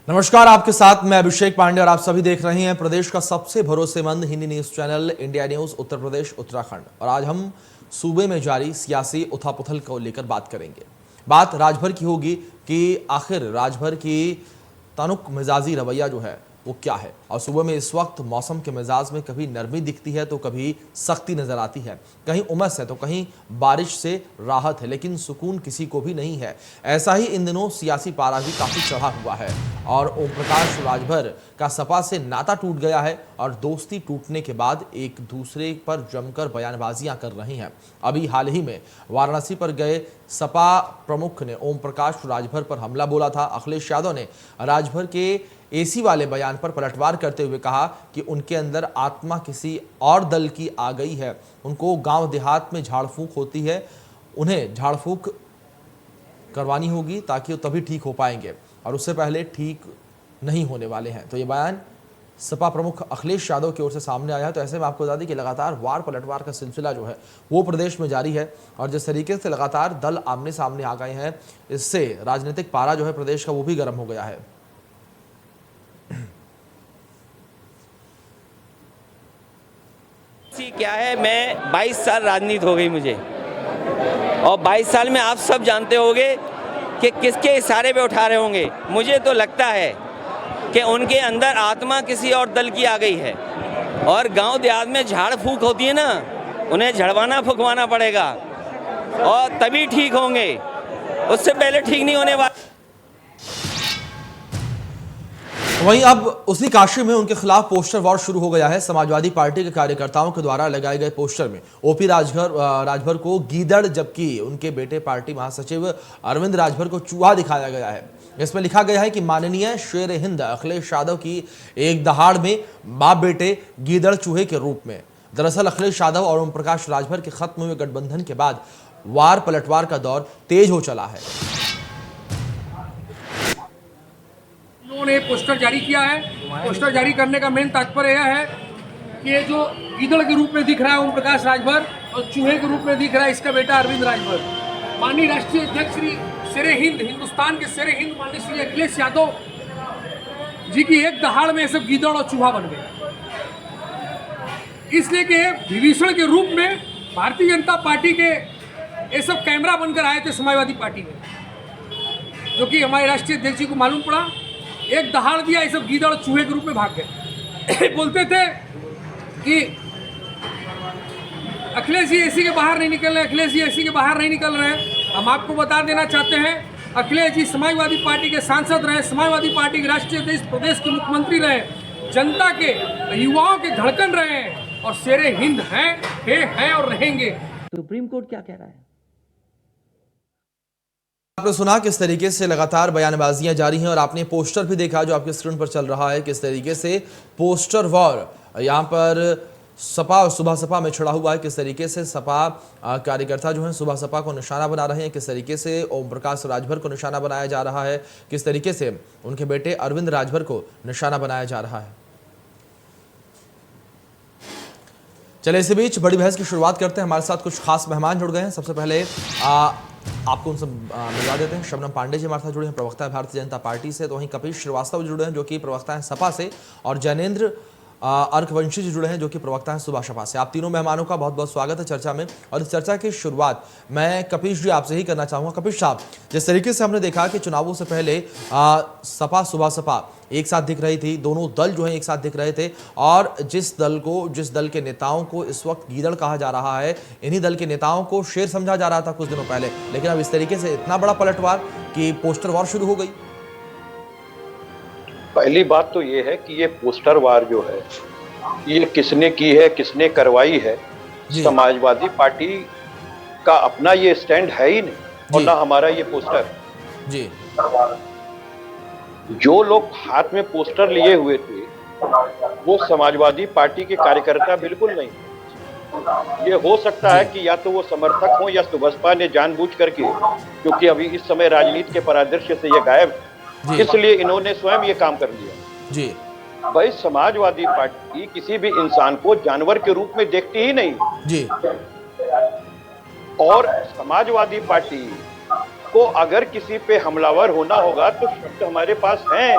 नमस्कार, आपके साथ मैं अभिषेक पांडे और आप सभी देख रहे हैं प्रदेश का सबसे भरोसेमंद Hindi news channel India News Uttar Pradesh Uttarakhand. और आज हम सूबे में जारी सियासी उथापुथल को लेकर बात करेंगे। बात राजभर की होगी कि आखिर राजभर की तनुक मिजाजी रवैया जो है वो क्या है। और सुबह में इस वक्त मौसम के मिजाज में कभी नरमी दिखती है तो कभी सख्ती नजर आती है, कहीं उमस है तो कहीं बारिश से राहत है, लेकिन सुकून किसी को भी नहीं है। ऐसा ही इन दिनों सियासी पारा भी काफी चढ़ा हुआ है और ओम प्रकाश राजभर का सपा से नाता टूट गया है और दोस्ती टूटने के बाद एक दूसरे पर जमकर बयानबाजियां कर रहे हैं। अभी हाल ही में वाराणसी पर गए सपा प्रमुख ने ओम प्रकाश राजभर पर हमला बोला था। अखिलेश यादव ने राजभर के एसी वाले बयान पर पलटवार करते हुए कहा कि उनके अंदर आत्मा किसी और दल की आ गई है, उनको गांव देहात में झाड़ फूंक होती है, उन्हें झाड़ फूंक करवानी होगी ताकि वो तभी ठीक हो पाएंगे और उससे पहले ठीक नहीं होने वाले हैं। तो ये बयान सपा प्रमुख अखिलेश यादव की ओर से सामने आया है। तो ऐसे में आपको बता दें कि लगातार वार पलटवार का सिलसिला जो है वो प्रदेश में जारी है और जिस तरीके से लगातार दल आमने सामने आ गए हैं, इससे राजनीतिक पारा जो है प्रदेश का वो भी गर्म हो गया है। क्या है, मैं 22 साल राजनीति हो गई मुझे और 22 साल में आप सब जानते होंगे कि किसके इशारे पे उठा रहे होंगे। मुझे तो लगता है कि उनके अंदर आत्मा किसी और दल की आ गई है और गांव देहात में झाड़ फूक होती है ना, उन्हें झड़वाना फुकवाना पड़ेगा और तभी ठीक होंगे, उससे पहले ठीक नहीं होने वाले। वहीं अब उसी काशी में उनके खिलाफ पोस्टर वॉर शुरू हो गया है। समाजवादी पार्टी के कार्यकर्ताओं के द्वारा लगाए गए पोस्टर में ओपी राजभर को गीदड़ जबकि उनके बेटे पार्टी महासचिव अरविंद राजभर को चूहा दिखाया गया है। इसमें लिखा गया है कि माननीय शेर हिंद अखिलेश यादव की एक दहाड़ में बाप बेटे गीदड़ चूहे के रूप में। दरअसल अखिलेश यादव और ओम प्रकाश राजभर के खत्म हुए गठबंधन के बाद वार पलटवार का दौर तेज हो चला है। उन्होंने पोस्टर जारी किया है। पोस्टर जारी करने का मेन तात्पर्य यह है कि ये जो गीदड़ के रूप में दिख रहा है ओम प्रकाश राजभर और चूहे के रूप में दिख रहा है इसका बेटा अरविंद राजभर, माननीय राष्ट्रीय अध्यक्ष श्री शेरे हिंद, हिंदुस्तान के शेरे हिंद माननीय श्री अखिलेश यादव जी की एक दहाड़ में सब गीदड़ और चूहा बन गए। इसलिए कि विभीषण के रूप में भारतीय जनता पार्टी के ये सब कैमरा बनकर आए थे समाजवादी पार्टी में, जो कि हमारे राष्ट्रीय अध्यक्ष जी को मालूम पड़ा, एक दहाड़ दिया, ये सब गीदड़ चूहे के रूप में भाग गए। बोलते थे कि अखिलेश जी एसी के बाहर नहीं निकल रहे, अखिलेश जी एसी के बाहर नहीं निकल रहे हैं। हम आपको बता देना चाहते हैं, अखिलेश जी समाजवादी पार्टी के सांसद रहे, समाजवादी पार्टी के राष्ट्रीय अध्यक्ष, प्रदेश के मुख्यमंत्री रहे, जनता के युवाओं के धड़कन रहे हैं और शेरे हिंद हैं और रहेंगे। सुप्रीम कोर्ट क्या कह रहा है? आपने सुना किस तरीके से लगातार बयानबाजियां जारी हैं और आपने पोस्टर भी देखा जो आपके स्क्रीन पर चल रहा है, किस तरीके से पोस्टर वॉर यहां पर सपा और सुबह सपा में छिड़ा हुआ है, किस तरीके से सपा कार्यकर्ता जो हैं सुबह सपा को निशाना बना रहे हैं, किस तरीके से ओम प्रकाश राजभर को निशाना बनाया जा रहा है, किस तरीके से उनके बेटे अरविंद राजभर को निशाना बनाया जा रहा है। चले इसी बीच बड़ी बहस की शुरुआत करते हैं। हमारे साथ कुछ खास मेहमान जुड़ गए हैं। सबसे पहले आपको उनसे मिलवा देते हैं। शबनम पांडे जी हमारे साथ जुड़े हैं, प्रवक्ता है भारतीय जनता पार्टी से। तो वहीं कपिल श्रीवास्तव जुड़े हैं जो कि प्रवक्ता हैं सपा से, और जैनेन्द्र अर्कवंशी जी जुड़े हैं जो कि प्रवक्ता हैं सुबह सपा से। आप तीनों मेहमानों का बहुत बहुत स्वागत है चर्चा में। और इस चर्चा की शुरुआत मैं कपिल जी आपसे ही करना चाहूँगा। कपिल साहब, जिस तरीके से हमने देखा कि चुनावों से पहले सपा सुबह सपा एक साथ दिख रही थी, दोनों दल जो है एक साथ दिख रहे थे, और जिस दल के नेताओं को इस वक्त गीदड़ कहा जा रहा है, इन्हीं दल के नेताओं को शेर समझा जा रहा था कुछ दिनों पहले, लेकिन अब इस तरीके से इतना बड़ा पलटवार कि पोस्टर वार शुरू हो गई। पहली बात तो ये है कि ये पोस्टर वार जो है ये किसने की है, किसने करवाई है। समाजवादी पार्टी का अपना ये स्टैंड है ही नहीं और ना हमारा ये पोस्टर जी। जो लोग हाथ में पोस्टर लिए हुए थे वो समाजवादी पार्टी के कार्यकर्ता बिल्कुल नहीं। ये हो सकता है कि या तो वो समर्थक हो या सुबसपा ने जानबूझ करके, क्योंकि अभी इस समय राजनीति के परिदृश्य से ये गायब, इसलिए इन्होंने स्वयं ये काम कर लिया जी। भाई समाजवादी पार्टी किसी भी इंसान को जानवर के रूप में देखती ही नहीं जी। और समाजवादी पार्टी को अगर किसी पे हमलावर होना होगा तो शब्द हमारे पास हैं,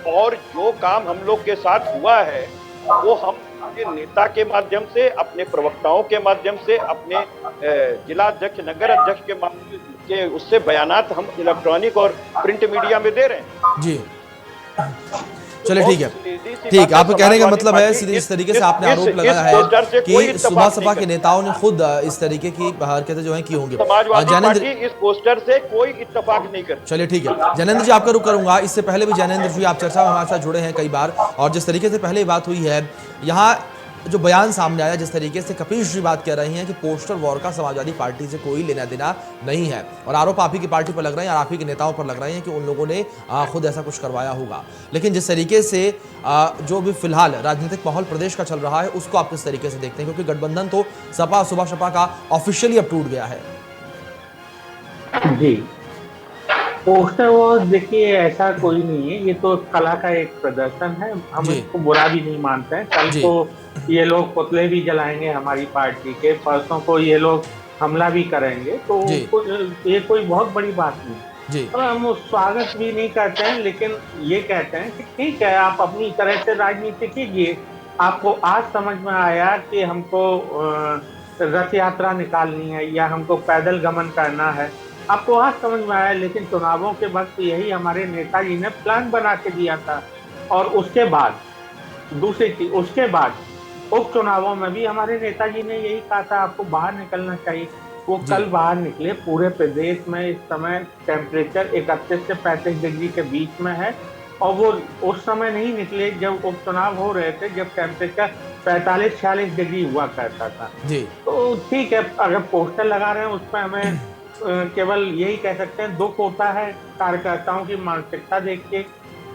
और जो काम हम लोग के साथ हुआ है वो हम अपने नेता के माध्यम से, अपने प्रवक्ताओं के माध्यम से, अपने जिला अध्यक्ष, नगर अध्यक्ष के माध्यम से उससे बयानात हम इलेक्ट्रॉनिक और प्रिंट मीडिया में दे रहे हैं। जी चलिए ठीक है, ठीक, आप कहने का मतलब है सीधे इस तरीके से आपने आरोप लगाया है कि सुबह सपा के नेताओं ने खुद इस तरीके की हरकतें जो हैं की होंगी। समाजवादी पार्टी इस पोस्टर से कोई इत्तेफाक नहीं करती। चलिए ठीक है, जैनेंद्र जी आपका रुख करूंगा। इससे पहले भी जैनेंद्र जी आप चर्चा में हमारे साथ जुड़े हैं कई बार, और जिस तरीके से पहले बात हुई है, यहाँ जो बयान सामने आया, जिस तरीके से कपीश जी बात कर रही हैं कि पोस्टर वॉर का समाजवादी पार्टी से कोई लेना देना नहीं है, और आरोप आप ही की पार्टी पर लग रहे हैं और आप ही के नेताओं पर लग रहे हैं कि उन लोगों ने खुद ऐसा कुछ करवाया होगा। लेकिन जिस तरीके से जो भी फिलहाल राजनीतिक माहौल प्रदेश का चल रहा है उसको आप किस तरीके से देखते हैं, क्योंकि गठबंधन तो सपा सुबह सपा का ऑफिशियली अब टूट गया है। जी, पोस्टर वॉर देखिए ऐसा कोई नहीं है, ये तो कला का एक प्रदर्शन है, हम इसको बुरा भी नहीं मानते हैं। कल को ये लोग पुतले भी जलाएंगे हमारी पार्टी के, परसों को ये लोग हमला भी करेंगे, तो ये कोई बहुत बड़ी बात नहीं। और हम स्वागत भी नहीं करते हैं, लेकिन ये कहते हैं कि ठीक है, आप अपनी तरह से राजनीति कीजिए। आपको आज समझ में आया कि हमको रथ यात्रा निकालनी है या हमको पैदल गमन करना है, आपको आज समझ में आया, लेकिन चुनावों के वक्त यही हमारे नेताजी ने प्लान बना के दिया था। और उसके बाद दूसरी चीज, उसके बाद उपचुनावों में भी हमारे नेताजी ने यही कहा था आपको बाहर निकलना चाहिए। वो कल बाहर निकले। पूरे प्रदेश में इस समय टेम्परेचर 31 से 35 डिग्री के बीच में है, और वो उस समय नहीं निकले जब उपचुनाव हो रहे थे, जब टेम्परेचर 45-46 डिग्री हुआ करता था। तो ठीक है, अगर पोस्टर लगा रहे हैं उस पर हमें केवल यही कह सकते हैं दुख होता है कार्यकर्ताओं की मानसिकता देख के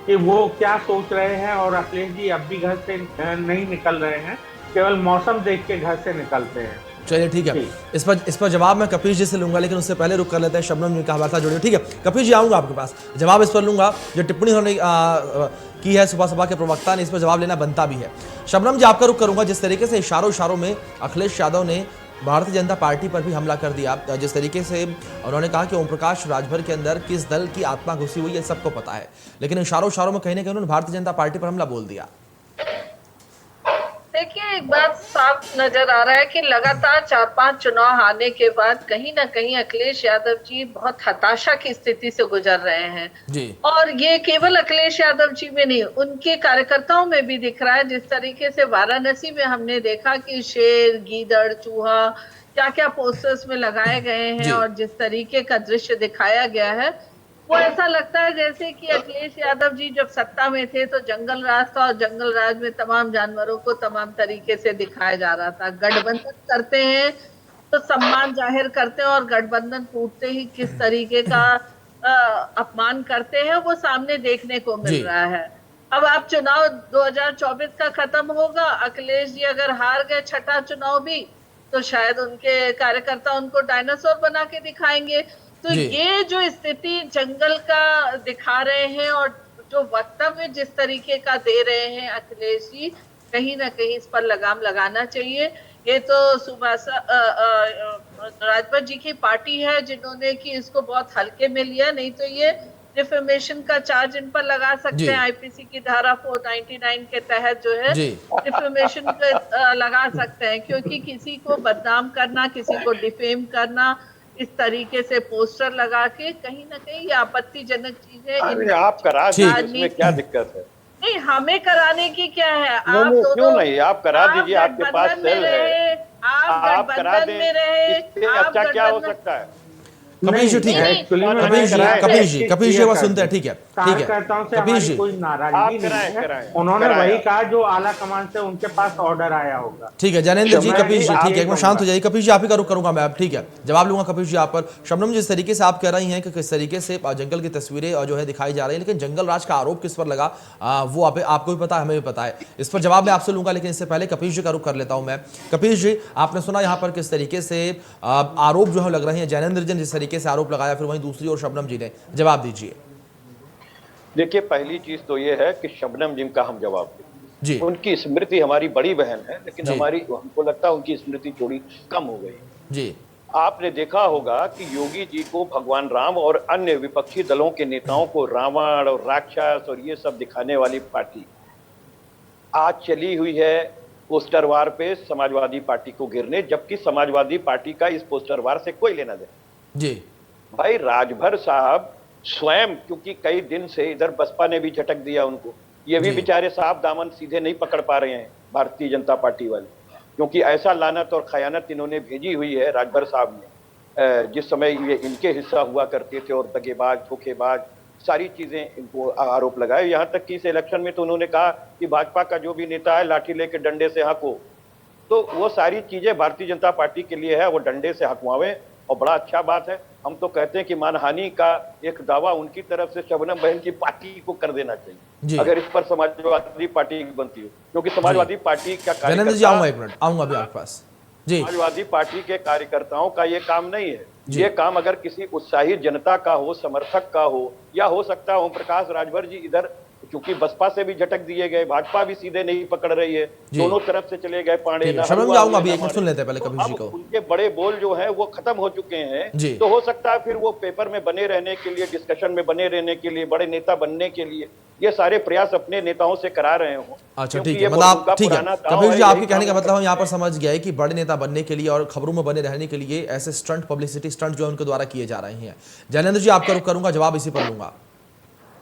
कि वो क्या सोच रहे हैं, और अखिलेश जी अब भी घर से नहीं निकल रहे हैं, केवल मौसम देख के घर से निकलते हैं। चलिए ठीक है, इस पर जवाब मैं कपीश जी से लूंगा, लेकिन उससे पहले रुक कर लेते हैं शबनम जी का हमारे साथ जुड़े। ठीक है कपीश जी, आऊंगा आपके पास, जवाब इस पर लूंगा। जो टिप्पणी उन्होंने की है सुबह सपा के प्रवक्ता ने, इस पर जवाब लेना बनता भी है। शबनम जी आपका रुक करूंगा। जिस तरीके से इशारों में अखिलेश यादव ने भारतीय जनता पार्टी पर भी हमला कर दिया, जिस तरीके से उन्होंने कहा कि ओम प्रकाश राजभर के अंदर किस दल की आत्मा घुसी हुई है सबको पता है, लेकिन इशारों में कहीं ना कहीं उन्होंने भारतीय जनता पार्टी पर हमला बोल दिया। देखिए, एक बात साफ नजर आ रहा है कि लगातार 4-5 चुनाव हारने के बाद कहीं ना कहीं अखिलेश यादव जी बहुत हताशा की स्थिति से गुजर रहे हैं जी। और ये केवल अखिलेश यादव जी में नहीं, उनके कार्यकर्ताओं में भी दिख रहा है। जिस तरीके से वाराणसी में हमने देखा कि शेर, गीदड़, चूहा क्या क्या पोस्टर्स में लगाए गए हैं, और जिस तरीके का दृश्य दिखाया गया है, वो ऐसा लगता है जैसे कि अखिलेश यादव जी जब सत्ता में थे तो जंगल राज था, और जंगल राज में तमाम जानवरों को तमाम तरीके से दिखाया जा रहा था। गठबंधन करते हैं तो सम्मान जाहिर करते हैं, और गठबंधन टूटते ही किस तरीके का अपमान करते हैं वो सामने देखने को मिल रहा है। अब आप चुनाव 2024 का खत्म होगा, अखिलेश जी अगर हार गए छठा चुनाव भी, तो शायद उनके कार्यकर्ता उनको डायनासोर बना के दिखाएंगे। तो ये जो स्थिति जंगल का दिखा रहे हैं, और जो वक्तव्य जिस तरीके का दे रहे हैं अखिलेश जी, कहीं ना कहीं इस पर लगाम लगाना चाहिए। ये तो राजभर जी की पार्टी है जिन्होंने कि इसको बहुत हल्के में लिया, नहीं तो ये डिफेमेशन का चार्ज इन पर लगा सकते हैं। आईपीसी की धारा 499 के तहत जो है डिफेमेशन लगा सकते हैं, क्योंकि किसी को बदनाम करना, किसी को डिफेम करना, इस तरीके से पोस्टर लगा के कहीं ना कहीं ये आपत्तिजनक चीज है। आप करा दीजिए, इसमें क्या दिक्कत है? नहीं, हमें कराने की क्या है? आप क्यों नहीं, आप करा दीजिए, आपके पास सेल है, आप करा दें, इससे अच्छा क्या हो सकता है? कपीश जी ठीक है, कपीश जी बस सुनते हैं, ठीक है कार्यकर्ताओं से हमारी कोई नाराजगी नहीं है, उन्होंने वही कहा जो आला कमान से उनके पास ऑर्डर आया होगा। ठीक है जैनेंद्र जी, कपीश जी ठीक है, एक बार शांत हो जाइए। कपीश जी आप ही का रुख करूंगा मैं अब, ठीक है जवाब लूंगा कपीश जी आप पर। शबनम जिस तरीके से आप कह रही हैं कि किस तरीके से जंगल की तस्वीरें जो है दिखाई जा रही है, लेकिन जंगल राज का आरोप किस पर लगा वो आपको भी पता है, हमें भी पता है। इस पर जवाब मैं आपसे लूंगा, लेकिन इससे पहले कपीश जी का रुख कर लेता हूं मैं। कपीश जी आपने सुना यहाँ पर किस तरीके से आरोप जो है लग रहे हैं, जैनेंद्र जी जिस तरीके से आरोप लगाया, फिर वहीं दूसरी ओर शबनम जी ने, जवाब दीजिए। देखिए, पहली चीज तो ये है कि शबनम जी का हम जवाब दें जी। उनकी स्मृति हमारी बड़ी बहन है, लेकिन हमको लगता है उनकी स्मृति थोड़ी कम हो गई जी। आपने देखा होगा कि योगी जी को भगवान राम और अन्य विपक्षी दलों के नेताओं को रावण और राक्षस और ये सब दिखाने वाली पार्टी आज चली हुई है पोस्टर वार पे समाजवादी पार्टी को गिरने, जबकि समाजवादी पार्टी का इस पोस्टर वार से कोई लेना देना। जी भाई राजभर साहब स्वयं, क्योंकि कई दिन से इधर बसपा ने भी झटक दिया उनको, ये भी जी। बेचारे साहब दामन सीधे नहीं पकड़ पा रहे हैं भारतीय जनता पार्टी वाले, क्योंकि ऐसा लानत और खयानत इन्होंने भेजी हुई है राजभर साहब ने। जिस समय ये इनके हिस्सा हुआ करते थे और दगेबाज धोखेबाज सारी चीजें इनको आरोप लगाए, यहाँ तक कि इस इलेक्शन में तो उन्होंने कहा कि भाजपा का जो भी नेता है लाठी लेके डंडे से हाँको। तो वो सारी चीजें भारतीय जनता पार्टी के लिए है, वो डंडे से हकवावें और बड़ा अच्छा बात है। हम तो कहते हैं कि मानहानि का एक दावा उनकी तरफ से शबनम बहन की पार्टी को कर देना चाहिए अगर इस पर समाजवादी पार्टी बनती हो, क्योंकि समाजवादी पार्टी का जैनेंद्र जी आऊंगा, एक मिनट आऊंगा अभी आपके पास जी। समाजवादी पार्टी के कार्यकर्ताओं का ये काम नहीं है, ये काम अगर किसी उत्साही जनता का हो, समर्थक का हो, या हो सकता है ओम प्रकाश राजभर जी इधर क्योंकि बसपा से भी झटक दिए गए, भाजपा भी सीधे नहीं पकड़ रही है, दोनों तरफ से चले गए पांडे। शबनम जी आऊंगा अभी, एक मिनट सुन लेते हैं पहले कपिल जी को। उनके बड़े बोल जो है वो खत्म हो चुके हैं, तो हो सकता है फिर वो पेपर में बने रहने के लिए, डिस्कशन में बने रहने के लिए, बड़े नेता बनने के लिए ये सारे प्रयास अपने नेताओं से करा रहे हो। अच्छा ठीक है, मतलब ठीक है कपिल जी, आपके कहने का मतलब हम यहाँ पर समझ गए कि बड़े नेता बनने के लिए और खबरों में बने रहने के लिए ऐसे स्टंट, पब्लिसिटी स्टंट जो उनके द्वारा किए जा रहे हैं। जैनेंद्र जी आपका रुख करूंगा, जवाब इसी पर लूंगा।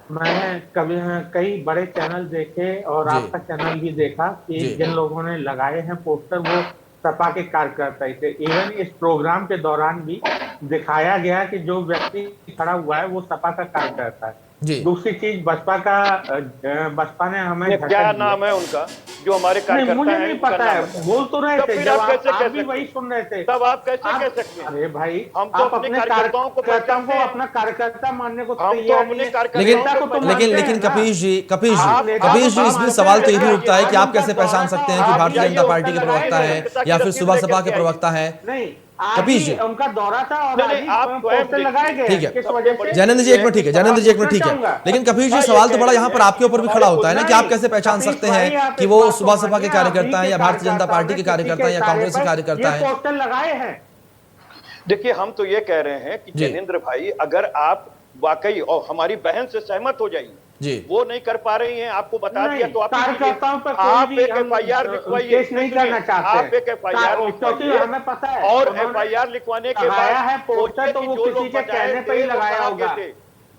मैं कई बड़े चैनल देखे और आपका चैनल भी देखा कि जिन लोगों ने लगाए हैं पोस्टर वो सपा के कार्यकर्ता ही थे। इवन इस प्रोग्राम के दौरान भी दिखाया गया कि जो व्यक्ति खड़ा हुआ है वो सपा का कार्यकर्ता है। दूसरी चीज बसपा ने हमें क्या नाम है उनका जो हमारे कार्यकर्ता मुझे नहीं पता है, बोल तो रहे थे, जब आप भी वही सुन रहे थे तब आप कैसे कह सकते हैं? अरे भाई हम तो अपने कार्यकर्ताओं को अपना कार्यकर्ता मानने को लेकिन कपिल जी इसमें सवाल तो ये भी उठता है कि आप कैसे पहचान सकते हैं कि भारतीय जनता पार्टी के प्रवक्ता है या फिर सुबह सपा के प्रवक्ता है? कपिल जी उनका दौरा था और आप पोस्टर लगाए गए, ठीक है जैनेंद्र जी एक मिनट, ठीक है जैनेंद्र जी एक मिनट, ठीक है। लेकिन कपिल जी सवाल तो बड़ा यहाँ पर आपके ऊपर भी खड़ा होता है ना कि आप कैसे पहचान सकते हैं कि वो सुबह सपा के कार्यकर्ता हैं या भारतीय जनता पार्टी के कार्यकर्ता हैं या कांग्रेस के कार्यकर्ता हैं? पोस्टर लगाए हैं। देखिए हम तो ये कह रहे हैं कि जैनेंद्र भाई अगर आप वाकई और हमारी बहन से सहमत हो जाइए, वो नहीं कर पा रही हैं, आपको बता दिया तो आप एक FIR लिखवाइए, आप एक FIR लिखवाइए हमें पता है और FIR लिखवाने के बाद पोस्टर तो वो किसी के कहने पे ही लगाया होगा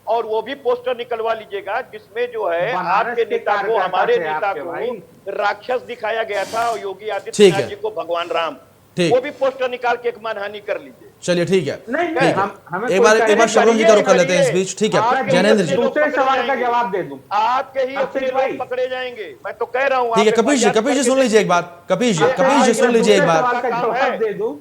और वो भी पोस्टर निकलवा लीजिएगा जिसमें जो है आपके नेता को, हमारे नेता को राक्षस दिखाया गया था और योगी आदित्यनाथ जी को भगवान राम, वो भी पोस्टर निकाल के एक मानहानि कर लीजिए। चलिए ठीक है, एक बार शबनम जी का रुख कर लेते हैं इस बीच, ठीक है जैनेंद्र जी दूसरे सवाल का जवाब दे दूं, आपके ही अपने लोग पकड़े जाएंगे, मैं तो कह रहा हूं। ठीक है कपिल जी सुन लीजिए एक बार, कपिल जी सुन लीजिए एक बार जवाब दे दूं।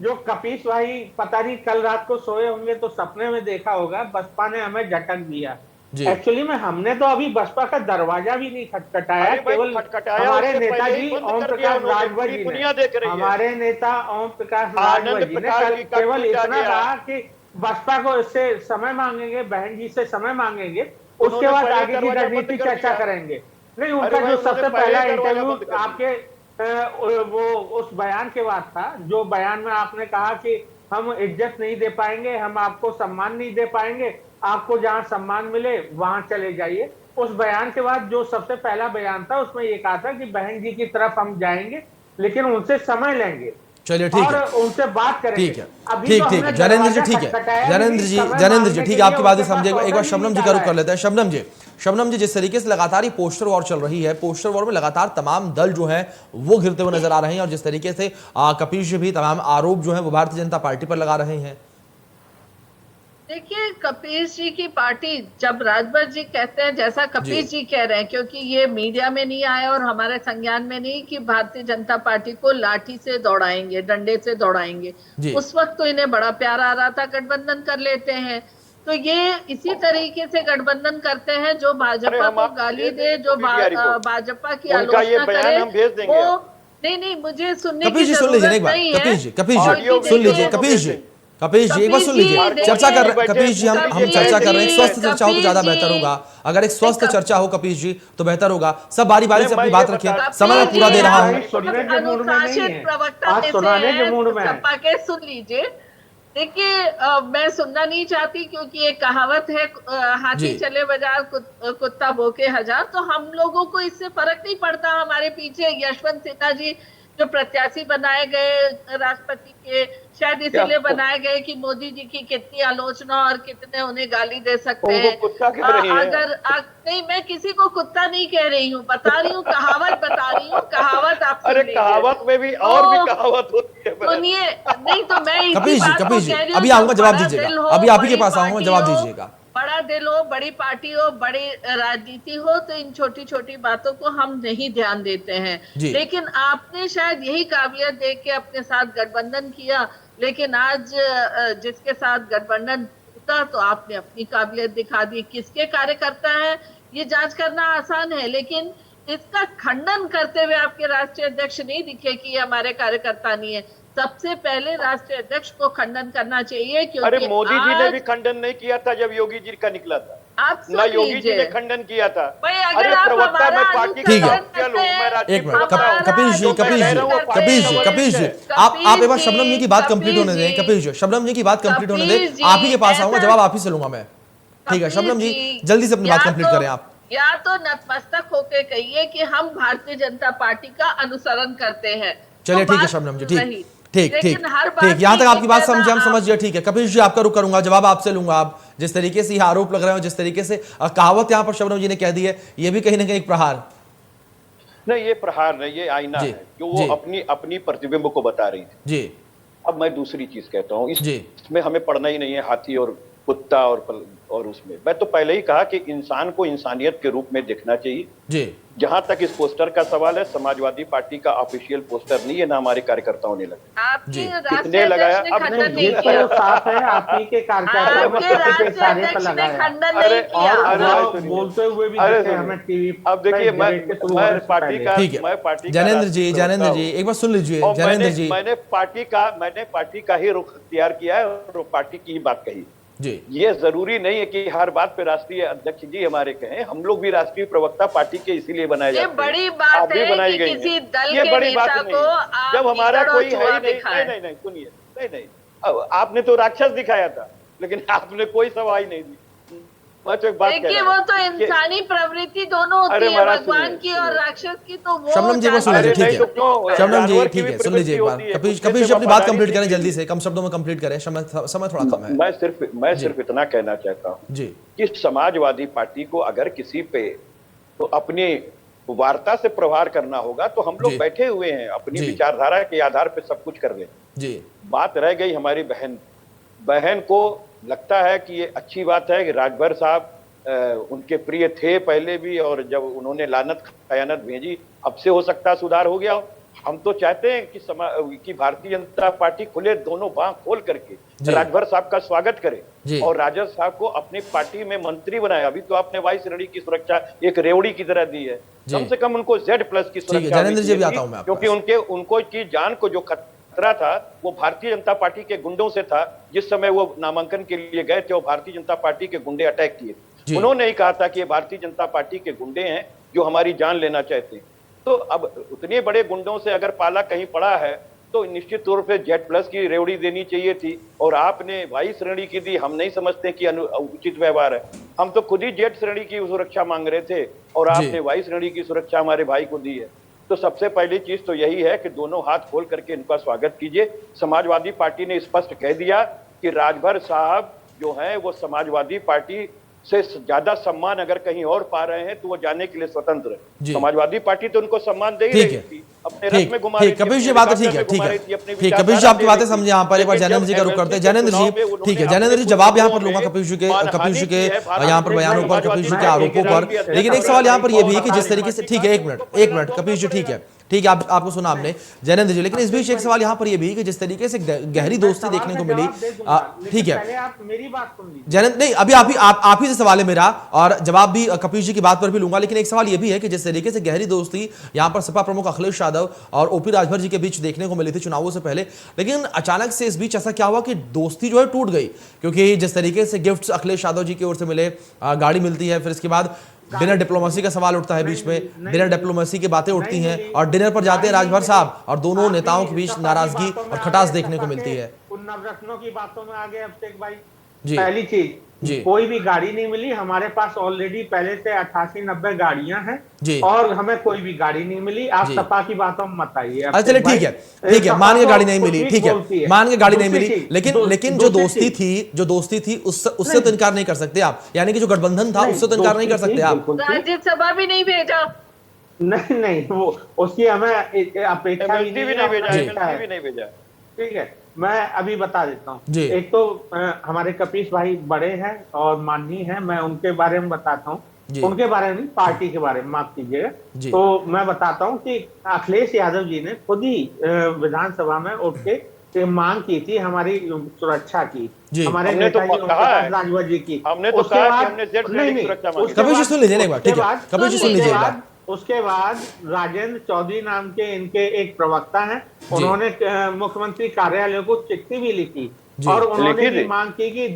जो कपीश भाई पता नहीं कल रात को सोए होंगे तो सपने में देखा होगा बसपा ने हमें झटक दिया। एक्चुअली में हमने तो अभी बसपा का दरवाजा भी नहीं खटखटाया, केवल हमारे नेताजी ओम प्रकाश राजभर जी ने, हमारे नेता ओम प्रकाश राजभर जी ने केवल इतना कहा कि बसपा को इससे समय मांगेंगे, बहन जी से समय मांगेंगे, उसके बाद आगे की रणनीति चर्चा करेंगे। नहीं, उनका जो सबसे पहला इंटरव्यू आपके वो उस बयान के बाद था, जो बयान में आपने कहा कि हम इज्जत नहीं दे पाएंगे, हम आपको सम्मान नहीं दे पाएंगे, आपको जहां सम्मान मिले वहां चले जाइए। उस बयान के बाद जो सबसे पहला बयान था उसमें ये कहा था कि बहन जी की तरफ हम जाएंगे लेकिन उनसे समय लेंगे, चलिए ठीक है, उनसे बात करेंगे। ठीक है जैनेंद्र जी, ठीक है जैनेंद्र जी ठीक है, आपकी बात समझेगा। एक बार शबनम जी का रुख कर लेते हैं। शबनम जी जिस तरीके से लगातार ये पोस्टर वॉर चल रही है, पोस्टर वॉर में लगातार तमाम दल जो है वो घिरते हुए नजर आ रहे हैं और जिस तरीके से कपिल जी भी तमाम आरोप जो है वो भारतीय जनता पार्टी पर लगा रहे हैं। देखिए कपिल जी की पार्टी, जब राजभर जी कहते हैं जैसा कपिल जी कह रहे हैं, क्योंकि ये मीडिया में नहीं आया और हमारे संज्ञान में नहीं कि भारतीय जनता पार्टी को लाठी से दौड़ाएंगे, डंडे से दौड़ाएंगे, उस वक्त तो इन्हें बड़ा प्यार आ रहा था गठबंधन कर लेते हैं। तो ये इसी तरीके से गठबंधन करते हैं, जो भाजपा को गाली दे, जो भाजपा की आलोचना करे, वो नहीं मुझे सुनने की जरूरत नहीं है। कपिल जी एक बार सुन लीजिए, चर्चा कर रहे हैं कपिल जी, हम चर्चा कर रहे हैं, स्वस्थ चर्चा हो तो ज्यादा बेहतर होगा। अगर एक स्वस्थ चर्चा हो कपिल जी तो बेहतर होगा। सब बारी बारी से अपनी बात रखिए, समय मैं पूरा दे रहा हूँ। प्रवक्ता सुन लीजिए, देखिए मैं सुनना नहीं चाहती क्योंकि एक कहावत है हाथी जी। चले बाजार कुत्ता भौंके हजार। तो हम लोगों को इससे फर्क नहीं पड़ता। हमारे पीछे यशवंत सिन्हा जी जो प्रत्याशी बनाए गए राष्ट्रपति के, शायद इसीलिए बनाए गए कि मोदी जी की कितनी आलोचना और कितने उन्हें गाली दे सकते उनको हैं। कुत्ता कह रही हैं। नहीं, मैं किसी को कुत्ता नहीं कह रही हूँ, बता रही हूँ, कहावत बता रही हूँ, कहावत आप सुन अरे लीजिए। कहावत में भी और भी कहावत होती है। सुनिए, नहीं तो मैं इसी कपिल जी, बात को कपिल जी, कह रही हूँ, अभी आऊंगा, जवाब बड़ा दीजिएगा। दिल हो, अभी आप ही के बड़ी पास आऊंगा, पार्टी जवाब हो, दीजिएगा। बड़ा दिल हो, बड़ी पार्टी हो, बड़ी राजनीति हो, तो इन छोटी छोटी बातों को हम नहीं ध्यान देते हैं। जी। लेकिन आपने शायद यही काबिलियत देख के अपने साथ गठबंधन किया, लेकिन आज जिसके साथ गठबंधन टूटा तो आपने अपनी काबिलियत दिखा दी। किसके कार्यकर्ता है ये जांच करना आसान है, लेकिन इसका खंडन करते हुए आपके राष्ट्रीय अध्यक्ष नहीं दिखे कि ये हमारे कार्यकर्ता नहीं है। सबसे पहले राष्ट्रीय अध्यक्ष को खंडन करना चाहिए, क्योंकि अरे मोदी जी ने भी खंडन नहीं किया था जब योगी जी का निकला था। आप सुन ना योगी जी लीजिए। ने खंडन किया था। भाई, अगर अरे आप प्रवक्ता हमारा मैं पार्टी ठीक का है। काउंसिल हूँ, मैं राष्ट्रीय एक मिनट, प्रवक्ता हूँ। कपिल जी, तो मैं कपिल कह जी, रहा हूँ वो पार्टी कपिल का जी, वरिष्ठ कपिल जी, है। आप एक बार शबनम जी की बात कपिल कंप्लीट होने दें। जी, कपिल जी, शबनम जी की बात कंप्लीट होने दें, कपिल जी, आप ही के पास आऊंगा, ऐसा- जवाब आप ही से लूंगा मैं। ठीक है शबनम जी, जल्दी से अपनी बात कंप्लीट करें आप। या तो नतमस्तक होके कहिए कि हम भारतीय जनता पार्टी का अनुसरण करते हैं। चलिए तो ठीक है बात शबनम जी, रही। ठीक ठीक लेकिन हर बात ठीक, यहाँ तक की आपकी बात समझे, हम आप- समझ गए। ठीक है कपिल जी, आपका रुख करूंगा, जवाब आपसे लूंगा। आप जिस तरीके से ये आरोप लग रहे हो, जिस तरीके से कहावत यहाँ पर शबनम जी ने कह दी है, ये भी कहीं ना कहीं एक प्रहार। नहीं, ये प्रहार नहीं, ये आईना जी, है जो जी। वो अपनी प्रतिबिंब को बता रही थी। जी अब मैं दूसरी चीज कहता हूँ, जी। इसमें हमें पढ़ना ही नहीं है हाथी और कुत्ता और उसमें मैं तो पहले ही कहा कि इंसान को इंसानियत के रूप में देखना चाहिए। जी जहां तक इस पोस्टर का सवाल है, समाजवादी पार्टी का ऑफिशियल पोस्टर नहीं है, ना हमारे कार्यकर्ताओं ने लगाया। आपके जी। राष्ट्रीय कितने लगाया? अध्यक्ष ने अब खंडन नहीं, नहीं ये किया। तो साफ है, आप ही के कार्यकर्ताओं आपके ने राष्ट्रीय सारे पर अध्यक्ष ने लगाया। खंडन अरे, नहीं किया। और अरे, वो सुनिए। बोलते हुए भी अरे, दिखे सुनिए। हमें टीवी अब देखिए, मैं पार्टी का ठीक है मैं पार्टी का जैनेंद्र जी, राष्ट्रीय जैनेंद्र प्रवक्ता जी, हूं। एक बार सुन लीजिए और जैनेंद्र जी। मैंने पार्टी का ही रुख इख्तियार किया है और पार्टी की ही बात कही। जी ये जरूरी नहीं है कि हर बात पे राष्ट्रीय अध्यक्ष जी हमारे कहें। हम लोग भी राष्ट्रीय प्रवक्ता पार्टी के इसीलिए बनाए ये जाते हैं। बड़ी बात आप भी है बनाई कि गई किसी हैं। दल ये के बड़ी बात नेता नहीं को है। आप जब हमारा ईंधन और कोई है चुहा ही नहीं, दिखाएं। नहीं, सुनिए, नहीं, अब आपने तो राक्षस दिखाया था, लेकिन आपने कोई सवाई नहीं दी। मैं तो एक बात कह देखिए, रहा वो हूं तो कि- इंसानी प्रवृत्ति दोनों होती अरे है, महाराज भगवान सुनिए, की और राक्षस की। तो वो शबनम जी को सुन लीजिए, अरे ठीक नहीं तो है क्यों? शबनम जी, जानवर की ठीक भी है, सुन लीजिए एक बार। प्रवृत्ति होती है। कपिल कुत्ते जी से अपनी बात वफादारी कंप्लीट करें नहीं जल्दी से, कम शब्दों में कंप्लीट करें, समय थोड़ा कम है। मैं सिर्फ इतना कहना चाहता हूँ जी कि समाजवादी पार्टी को अगर किसी पे तो अपनी वार्ता से प्रहार करना होगा तो हम जी। लोग बैठे हुए हैं, अपनी जी। विचारधारा के आधार पे सब कुछ कर लें। जी बात रह गई हमारी बहन को लगता है कि ये अच्छी बात है कि राजभर साहब उनके प्रिय थे पहले भी, और जब उन्होंने लानत खयानत भेजी, अब से हो सकता है सुधार हो गया हो। हम तो चाहते हैं कि भारतीय जनता पार्टी खुले दोनों बांह खोल करके जी। राजभर साहब का स्वागत करे जी। और राजभर साहब को अपनी पार्टी में मंत्री बनाया। अभी तो आपने 22 श्रेणी की सुरक्षा एक रेवड़ी की तरह दी है, जी। कम से कम उनको Z+ की सुरक्षा जैनेंद्र जी, भी भी आता थी, हूं मैं आपके क्योंकि उनको की जान को जो खतरा था वो भारतीय जनता पार्टी के गुंडों से था। जिस समय वो नामांकन के लिए गए थे, वो भारतीय जनता पार्टी के गुंडे अटैक किए। जी। उन्होंने ही कहा था कि ये भारतीय जनता पार्टी के गुंडे हैं जो हमारी जान लेना चाहते हैं। तो अब उतने बड़े गुंडों से अगर पाला कहीं पड़ा है तो निश्चित तौर पे Z+ की रेवड़ी देनी चाहिए थी, और आपने 22 श्रेणी की दी। हम नहीं समझते कि उचित व्यवहार है। हम तो खुद ही Z श्रेणी की सुरक्षा मांग रहे थे और जी। आपने 22 श्रेणी की सुरक्षा हमारे भाई को दी है। तो सबसे पहली चीज तो यही है कि दोनों हाथ खोल करके इनका स्वागत कीजिए। समाजवादी पार्टी ने स्पष्ट कह दिया कि राजभर साहब जो हैं वो समाजवादी पार्टी से ज्यादा सम्मान अगर कहीं और पा रहे हैं तो वो जाने के लिए स्वतंत्र है। जी। समाजवादी पार्टी तो उनको सम्मान दे ही ठीक रही है, थी, अपने रथ में घुमा रही ठीक थी, कपिल जी अपने बात है, हेलीकॉप्टर ठीक है में ठीक घुमा है रही थी, अपनी ठीक कपिल जी विचारधारा आपकी बातें दे रही समझे थी। यहाँ पर। एक बार लेकिन जैनेंद्र जी जब का रुख करते हैं। MLC जैनेंद्र जी, चुनाव में ठीक उन्होंने है जैनेंद्र जी, अपने जवाब यहाँ पर कुत्तों लूंगा में कपिल जी के मानहानि की है, यहाँ पर बयानों पर, कपिल जी के आरोपों पर। लेकिन एक सवाल यहाँ पर यह भी है कि जिस तरीके से, ठीक है एक मिनट कपिल जी, ठीक है आपको सुना हमने जैनेंद्र जी। लेकिन इस बीच एक सवाल यहाँ पर यह भी कि जिस तरीके से गहरी दोस्ती देखने को मिली, ठीक है पहले आप मेरी बात सुन लीजिए। जैनेंद्र, नहीं अभी आप ही से सवाल है मेरा, और जवाब भी कपिल जी की बात पर भी लूंगा। लेकिन एक सवाल यह भी है कि जिस तरीके से गहरी दोस्ती यहाँ पर सपा प्रमुख अखिलेश यादव और ओपी राजभर जी के बीच देखने को मिली थी चुनावों से पहले, लेकिन अचानक से इस बीच ऐसा क्या हुआ कि दोस्ती जो है टूट गई? क्योंकि जिस तरीके से गिफ्ट्स अखिलेश यादव जी की ओर से मिले, गाड़ी मिलती है, फिर इसके बाद डिनर डिप्लोमेसी का सवाल उठता है बीच में, डिनर डिप्लोमेसी की बातें उठती हैं, और डिनर पर जाते हैं राजभर साहब, और दोनों नेताओं के बीच नाराजगी और खटास देखने को मिलती है। नवरत्नों की बातों में आ गए अभिषेक भाई। जी पहली चीज, जी कोई भी गाड़ी नहीं मिली। हमारे पास ऑलरेडी पहले से 88-90 गाड़ियां हैं जी और हमें कोई भी गाड़ी नहीं मिली। आप जी। सपा की बातों में मत आइए। अच्छा चलिए ठीक है, ठीक है, मान के गाड़ी नहीं मिली, ठीक है, मान के गाड़ी नहीं मिली, लेकिन जो दोस्ती थी उससे तो इनकार नहीं कर सकते आप, यानी कि जो गठबंधन था उससे तो इनकार नहीं कर सकते आप। राज्यसभा भी नहीं भेजा। नहीं, वो उसकी हमें अपेक्षा MLC भी नहीं भेजा, MLC भी नहीं भेजा। ठीक है, मैं अभी बता देता हूँ। जी। एक तो हमारे कपीश भाई बड़े हैं और माननीय हैं, मैं उनके बारे में बताता हूँ। उनके बारे में, पार्टी के बारे में, माफ कीजिएगा। तो मैं बताता हूँ कि अखिलेश यादव जी ने खुद ही विधानसभा में उठ के मांग की थी हमारी सुरक्षा की, हमारे नेताजी राजभर जी की। हमने तो कहा कि हमने जेड प्लान की सुरक्षा मांगी। कपीश जी सुन लीजिए एक बार, ठीक है, कपीश जी सुन लीजिए एक बार। उसके बाद राजेंद्र चौधरी नाम के इनके एक प्रवक्ता हैं, उन्होंने मुख्यमंत्री कार्यालय को चिट्ठी भी लिखी और उन्होंने भी मांग की कि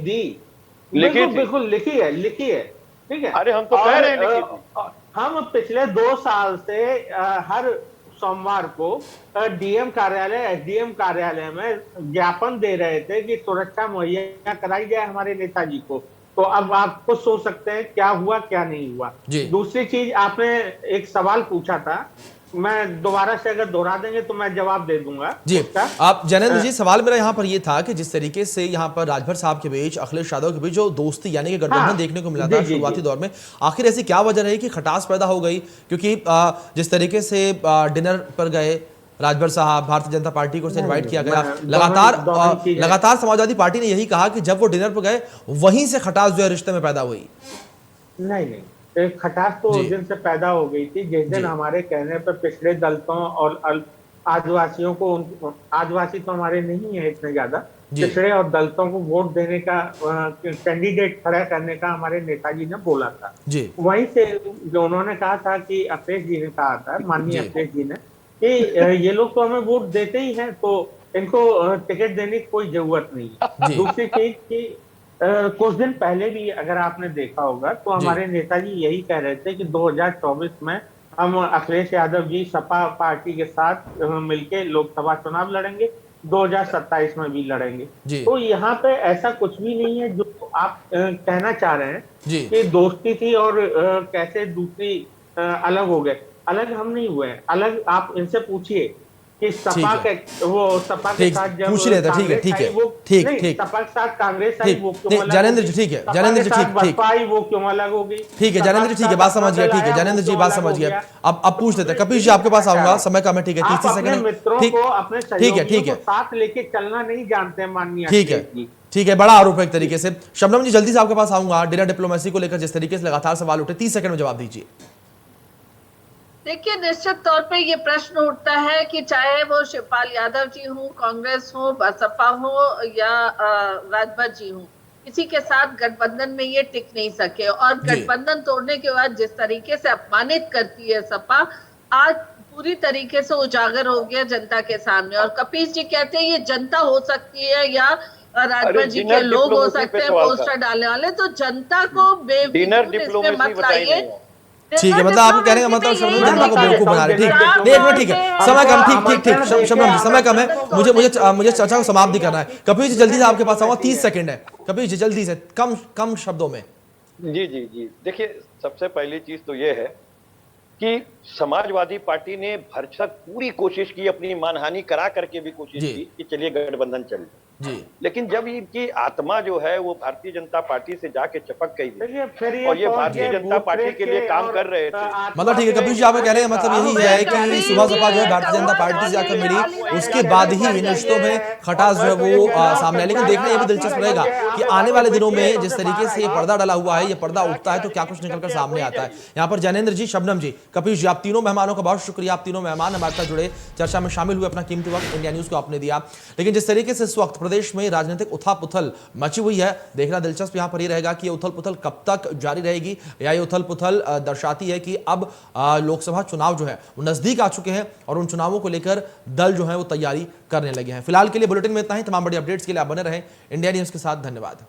बिल्कुल लिखी है, ठीक है। अरे हम तो कह रहे हैं हम पिछले 2 साल से हर सोमवार को डीएम कार्यालय, एसडीएम कार्यालय में ज्ञापन दे रहे थे कि सुरक्षा मुहैया कराई जाए हमारे नेताजी को। तो अब आप खुद सोच सकते हैं क्या हुआ क्या नहीं हुआ। दूसरी चीज, आपने एक सवाल पूछा था, मैं दोबारा से अगर दोहरा देंगे तो मैं जवाब दे दूंगा जी। आप जैनेंद्र जी, सवाल मेरा यहाँ पर ये था कि जिस तरीके से यहाँ पर राजभर साहब के बीच, अखिलेश यादव के बीच जो दोस्ती यानी कि गठबंधन देखने को मिला था शुरुआती दौर में, आखिर ऐसी क्या वजह रही कि खटास पैदा हो गई? क्योंकि जिस तरीके से डिनर पर गए राजभर साहब, भारतीय जनता पार्टी को इनवाइट किया गया, लगातार समाजवादी पार्टी ने यही कहा कि जब वो डिनर पर गए वहीं से खटास जो है रिश्ते में पैदा हुई। नहीं, खटास तो उस दिन से पैदा हो गई थी जिस दिन हमारे कहने पर पिछड़े दलितों और आदिवासियों को, आदिवासी तो हमारे नहीं है इतने ज्यादा, पिछड़े और दलितों को वोट देने का, कैंडिडेट खड़ा करने का हमारे नेताजी ने बोला था। वहीं से जो उन्होंने कहा था कि अखिलेश जी ने कहा था, माननीय अखिलेश जी ने, कि ये लोग तो हमें वोट देते ही हैं तो इनको टिकट देने की कोई जरूरत नहीं। दूसरी चीज कि कुछ दिन पहले भी अगर आपने देखा होगा तो हमारे नेताजी यही कह रहे थे कि 2024 में हम अखिलेश यादव जी सपा पार्टी के साथ मिलके लोकसभा चुनाव लड़ेंगे, 2027 में भी लड़ेंगे। तो यहाँ पे ऐसा कुछ भी नहीं है जो आप कहना चाह रहे हैं कि दोस्ती थी और कैसे दूसरी अलग हो गए। अलग हम नहीं हुए, अलग आप इनसे पूछिए कि सपा के साथ जब पूछ लेते, ठीक है, ठीक, सपा के साथ कांग्रेस आई वो क्यों अलग, ज्ञानेंद्र जी ठीक है, ज्ञानेंद्र जी ठीक, वो क्यों अलग हो गई, ठीक है ज्ञानेंद्र जी ठीक है, बात समझ गया, ठीक है ज्ञानेंद्र जी बात समझ गया। अब पूछ लेते हैं, कपीश जी आपके पास आऊंगा, समय कम है, ठीक है, 30 सेकंड, ठीक है, साथ लेके चलना नहीं जानते हैं माननीय, ठीक है, बड़ा आरोप है एक तरीके से। शबनम जी जल्दी से आपके पास आऊंगा, डिनर डिप्लोमेसी को लेकर जिस तरीके से लगातार सवाल उठे, 30 सेकंड में जवाब दीजिए। देखिए, निश्चित तौर पे ये प्रश्न उठता है कि चाहे वो शिवपाल यादव जी हो, कांग्रेस हो, बसपा हो या राजभर जी हो, किसी के साथ गठबंधन में ये टिक नहीं सके और गठबंधन तोड़ने के बाद जिस तरीके से अपमानित करती है सपा, आज पूरी तरीके से उजागर हो गया जनता के सामने। और कपीश जी कहते हैं ये जनता हो सकती है या राजभर जी के लोग हो सकते हैं पोस्टर डालने वाले, तो जनता को बेवकूफ मत लाइए। ठीक है, मतलब आप कह रहे हैं मतलब शबनम जनता को बेवकूफ बना रहे, ठीक है, एक मिनट, ठीक है, समय कम, ठीक, शबनम जी समय कम है, मुझे चर्चा को समाप्त भी करना है। कपीश जी जल्दी से आपके पास आऊंगा, 30 सेकंड है, कपीश जी जल्दी से, कम शब्दों में। जी, देखिए, सबसे पहली चीज तो ये है कि समाजवादी पार्टी ने भरसक पूरी कोशिश की, अपनी मानहानि करा करके भी कोशिश की कि चलिए गठबंधन चल जी, लेकिन जब इनकी आत्मा जो है वो भारतीय जनता पार्टी से जाके चिपक गई और ये भारतीय जनता पार्टी के लिए काम कर रहे थे। मतलब ठीक है, कपीश जी आप कह रहे हैं मतलब यही है कि सुबह सपा जो है भारतीय जनता पार्टी से जाकर मिली, उसके बाद ही इन रिश्तों में खटास जो है वो सामने आए। लेकिन देखना ये भी दिलचस्प रहेगा कि आने वाले दिनों में जिस तरीके से ये पर्दा डाला हुआ है, ये पर्दा उठता है तो क्या कुछ निकलकर सामने आता है। यहाँ पर ज्ञानेंद्र जी, शबनम जी, कपीश जी, आप तीनों मेहमानों का बहुत शुक्रिया। आप तीनों मेहमान हमारे साथ जुड़े, चर्चा में शामिल हुए, अपना कीमती वक्त इंडिया न्यूज को आपने दिया। लेकिन जिस तरीके से इस वक्त प्रदेश में राजनीतिक उथल-पुथल मची हुई है, देखना दिलचस्प यहां पर यह रहेगा कि ये उथल-पुथल कब तक जारी रहेगी, या ये उथल-पुथल दर्शाती है कि अब लोकसभा चुनाव जो है वो नजदीक आ चुके हैं और उन चुनावों को लेकर दल जो है वो तैयारी करने लगे हैं। फिलहाल के लिए बुलेटिन में इतना ही। तमाम बड़ी अपडेट्स के लिए आप बने रहें इंडिया न्यूज के साथ। धन्यवाद।